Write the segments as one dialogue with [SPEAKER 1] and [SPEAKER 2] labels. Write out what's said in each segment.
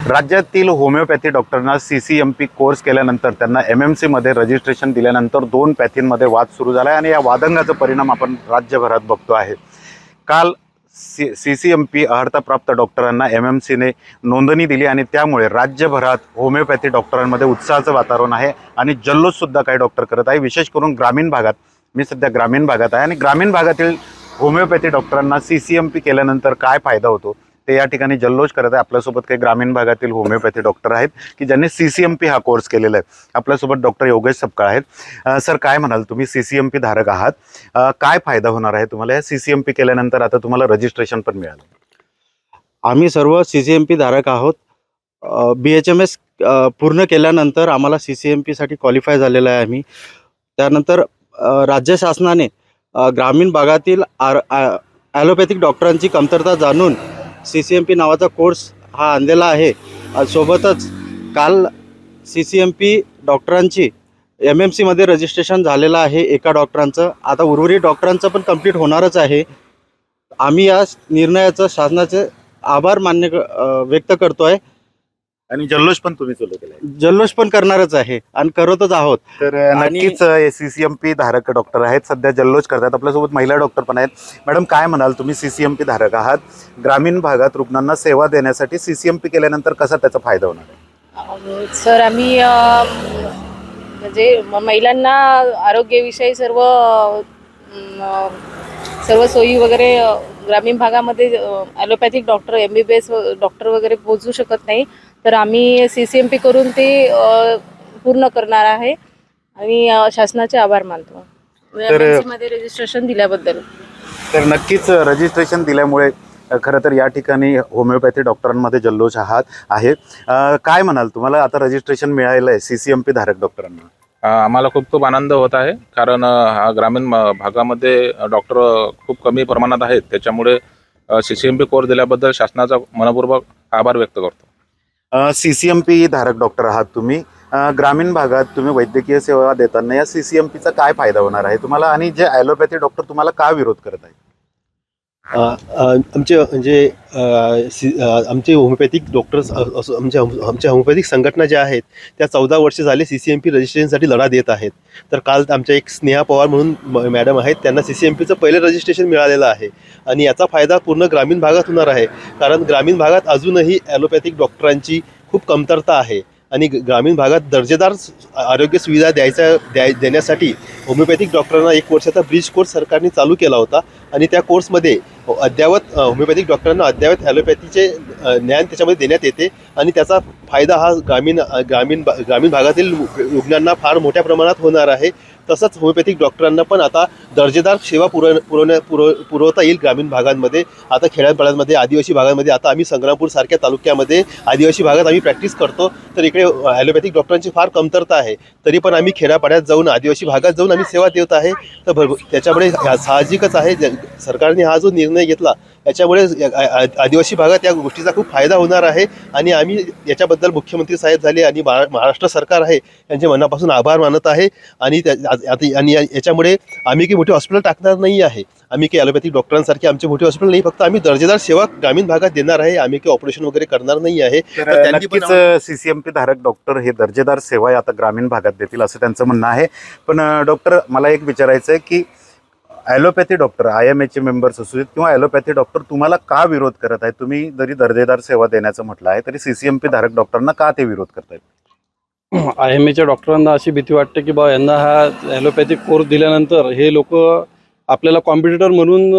[SPEAKER 1] राज्यातील होमिओपॅथी डॉक्टरांना CCMP course केल्यानंतर त्यांना MMCमध्ये रजिस्ट्रेशन दिल्यानंतर 2 पॅथींमध्ये वाद सुरू झाला आहे आणि या वादंगाचा परिणाम आपण राज्यभरात बघतो आहे। काल CCMP अर्हताप्राप्त डॉक्टरांना MMCने नोंदणी दिली आणि त्यामुळे राज्यभरात होमिओपॅथी डॉक्टरांमध्ये उत्साहाचं वातावरण आहे आणि जल्लोषसुद्धा काही डॉक्टर करत आहे। विशेष करून ग्रामीण भागात, मी सध्या ग्रामीण भागात आहे आणि ग्रामीण भागातील होमिओपॅथी डॉक्टरांना CCMP केल्यानंतर काय फायदा होतो ते या ठिकाणी जल्लोष करत आहे। आपल्यासोबत काही ग्रामीण भागातील होमिओपॅथी डॉक्टर आहेत की ज्यांनी CCMP हा कोर्स केलेला आहे। आपल्यासोबत डॉक्टर योगेश सपकाळ आहेत। सर, काय म्हणाल, तुम्ही CCMP धारक आहात, काय फायदा होणार आहे तुम्हाला या CCMP केल्यानंतर? आता तुम्हाला रजिस्ट्रेशन पण मिळालं।
[SPEAKER 2] आम्ही सर्व CCMP धारक आहोत। BHMS पूर्ण केल्यानंतर आम्हाला CCMPसाठी क्वालिफाय झालेलं आहे आम्ही। त्यानंतर राज्य शासनाने ग्रामीण भागातील ॲलोपॅथिक डॉक्टरांची कमतरता जाणून CCMP नावाचा कोर्स हा आणलेला आहे। सोबतच काल CCMP डॉक्टरांची MMCमध्ये रजिस्ट्रेशन झालेलं आहे एका डॉक्टरांचं। आता उर्वरित डॉक्टरांचं पण कंप्लीट होणारच आहे। आम्ही या निर्णयाचं शासनाचे आभार व्यक्त करतो आहे
[SPEAKER 1] आणि जल्लोष पण तुम्ही चालू केलाय।
[SPEAKER 2] जल्लोष पण करणारच आहे आणि करतच आहोत।
[SPEAKER 1] तर नक्कीच CCMP धारक डॉक्टर आहेत, सध्या जल्लोष करतात। आपल्यासोबत महिला डॉक्टर पण आहेत। मॅडम, काय म्हणाल, तुम्ही CCMP धारक आहात, ग्रामीण भागात रुग्णांना सेवा देण्यासाठी CCMP केल्यानंतर कसा त्याचा फायदा होणार आहे?
[SPEAKER 3] सर, आम्ही म्हणजे महिलांना आरोग्याविषयी सर्व सोयी वगैरे ग्रामीण भागामध्ये ॲलोपॅथिक डॉक्टर MBBS डॉक्टर वगैरे पोहोचू शकत नाही, तर आम्ही CCMP करून ते पूर्ण करणार आहे आणि शासनाचे आभार मानतो MMCमध्ये रजिस्ट्रेशन दिल्याबद्दल।
[SPEAKER 1] तर नक्कीच रजिस्ट्रेशन दिल्यामुळे खरं तर या ठिकाणी होमिओपॅथी डॉक्टरांमध्ये जल्लोष आहे। काय म्हणाल, तुम्हाला आता रजिस्ट्रेशन मिळालेलं आहे CCMP धारक डॉक्टरांना?
[SPEAKER 4] आम्हाला खूप आनंद होत आहे, कारण हा ग्रामीण भागामध्ये डॉक्टर खूप कमी प्रमाणात आहेत। त्याच्यामुळे CCMP कोर्स दिल्याबद्दल शासनाचा मनपूर्वक आभार व्यक्त करतो।
[SPEAKER 1] CCMP धारक डॉक्टर आहात तुम्ही, ग्रामीण भागात तुम्ही वैद्यकीय सेवा देताना या CCMPचा काय फायदा होणार आहे तुम्हाला, आणि जे ॲलोपॅथी डॉक्टर तुम्हाला का विरोध करत आहेत?
[SPEAKER 5] आमचे म्हणजे आमचे होमिओपॅथिक डॉक्टर्स आमच्या होमिओपॅथिक संघटना ज्या आहेत त्या 14 वर्ष झाले CCMP रजिस्ट्रेशनसाठी लढा देत आहेत। तर काल आमच्या एक स्नेहा पवार म्हणून मॅडम आहेत, त्यांना CCMPचं पहिलं रजिस्ट्रेशन मिळालेलं आहे आणि याचा फायदा पूर्ण ग्रामीण भागात होणार आहे। कारण ग्रामीण भागात अजूनही ॲलोपॅथिक डॉक्टरांची खूप कमतरता आहे आणि ग्रामीण भागात दर्जेदार आरोग्य सुविधा देण्यासाठी होमिओपॅथिक डॉक्टरांना 1 वर्षाचा ब्रिज कोर्स सरकारने चालू केला होता आणि त्या कोर्समध्ये अद्ययावत होमिओपॅथिक डॉक्टरांना अद्ययावत ॲलोपॅथीचे ज्ञान त्याच्यामध्ये देण्यात येते आणि त्याचा फायदा हा ग्रामीण भागातील रुग्णांना फार मोठ्या प्रमाणात होणार आहे। तसंच होमिओपॅथिक डॉक्टरांना पण आता दर्जेदार सेवा पुरवता येईल ग्रामीण भागांमध्ये। आता खेड्यापाड्यांमध्ये, आदिवासी भागांमध्ये, आता आम्ही संग्रामपूरसारख्या तालुक्यामध्ये आदिवासी भागात आम्ही प्रॅक्टिस करतो, तर इकडे ॲलोपॅथिक डॉक्टरांची फार कमतरता आहे। तरी पण आम्ही खेड्यापाड्यात जाऊन, आदिवासी भागात जाऊन आम्ही सेवा देत आहे। तर त्याच्यामुळे साहजिकच आहे, सरकारने हा जो निर्णय घेतला याच्यामुळे आदिवासी भागात या गोष्टीचा खूप फायदा होणार आहे आणि आम्ही याच्याबद्दल मुख्यमंत्री साहेब झाले आणि महाराष्ट्र सरकार आहे यांचे मनापासून आभार मानत आहे। आणि याच्यामुळे आम्ही काही मोठे हॉस्पिटल टाकणार नाही आहे, आम्ही काही ॲलोपॅथिक डॉक्टरांसारखे आमचे मोठे हॉस्पिटल नाही, फक्त आम्ही दर्जेदार सेवा ग्रामीण भागात देणार आहे। आम्ही काही ऑपरेशन वगैरे करणार नाही आहे।
[SPEAKER 1] तर नक्कीच CCMP धारक डॉक्टर हे दर्जेदार सेवा आता ग्रामीण भागात देतील असं त्यांचं म्हणणं आहे। पण डॉक्टर, मला एक विचारायचं आहे की ॲलोपॅथी डॉक्टर, IMAचे मेंबर्स असू देत किंवा ॲलोपॅथी डॉक्टर तुम्हाला का विरोध करत आहेत? तुम्ही जरी दर्जेदार सेवा देण्याचं म्हटलं आहे तरी CCMP धारक डॉक्टरांना का ते विरोध करतायत?
[SPEAKER 6] IMAच्या डॉक्टरांना अशी भीती वाटते की बा यांना हा ॲलोपॅथिक कोर्स दिल्यानंतर हे लोक आपल्याला कॉम्पिटिटर म्हणून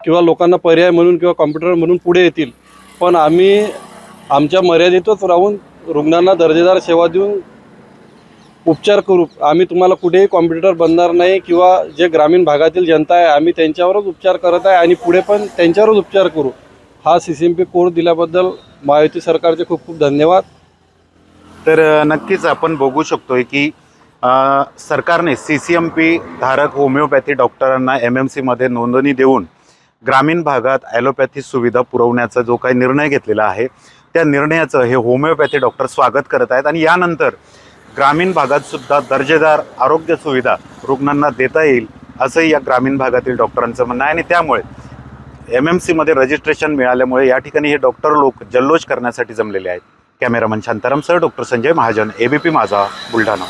[SPEAKER 6] किंवा लोकांना पर्याय म्हणून किंवा कॉम्पिटिटर म्हणून पुढे येतील। पण आम्ही आमच्या मर्यादेतच राहून रुग्णांना दर्जेदार सेवा देऊन उपचार करू। आम्ही तुम्हाला कुठेही कॉम्पिटिटर बनणार नाही किंवा जे ग्रामीण भागातील जनता आहे आम्ही त्यांच्यावरच उपचार करत आहे आणि पुढे पण त्यांच्यावरच उपचार करू। हा CCMP कोर्स दिल्याबद्दल महायुती सरकारचे खूप खूप धन्यवाद।
[SPEAKER 1] तर नक्कीच आपण बघू शकतोय की सरकारने CCMP धारक होमिओपॅथी डॉक्टरांना MMCमध्ये नोंदणी देऊन ग्रामीण भागात ॲलोपॅथी सुविधा पुरवण्याचा जो काही निर्णय घेतलेला आहे त्या निर्णयाचं हे होमिओपॅथी डॉक्टर स्वागत करत आहेत आणि यानंतर ग्रामीण भागात सुद्धा दर्जेदार आरोग्य सुविधा रुग्णांना देता येईल असंही या ग्रामीण भागातील डॉक्टरांचं म्हणणं आहे। आणि त्यामुळे MMCमध्ये रजिस्ट्रेशन मिळाल्यामुळे या ठिकाणी हे डॉक्टर लोक जल्लोष करण्यासाठी जमलेले आहेत। कॅमेरामन शांतारामसह डॉक्टर संजय महाजन, ABP माझा, बुलढाणा.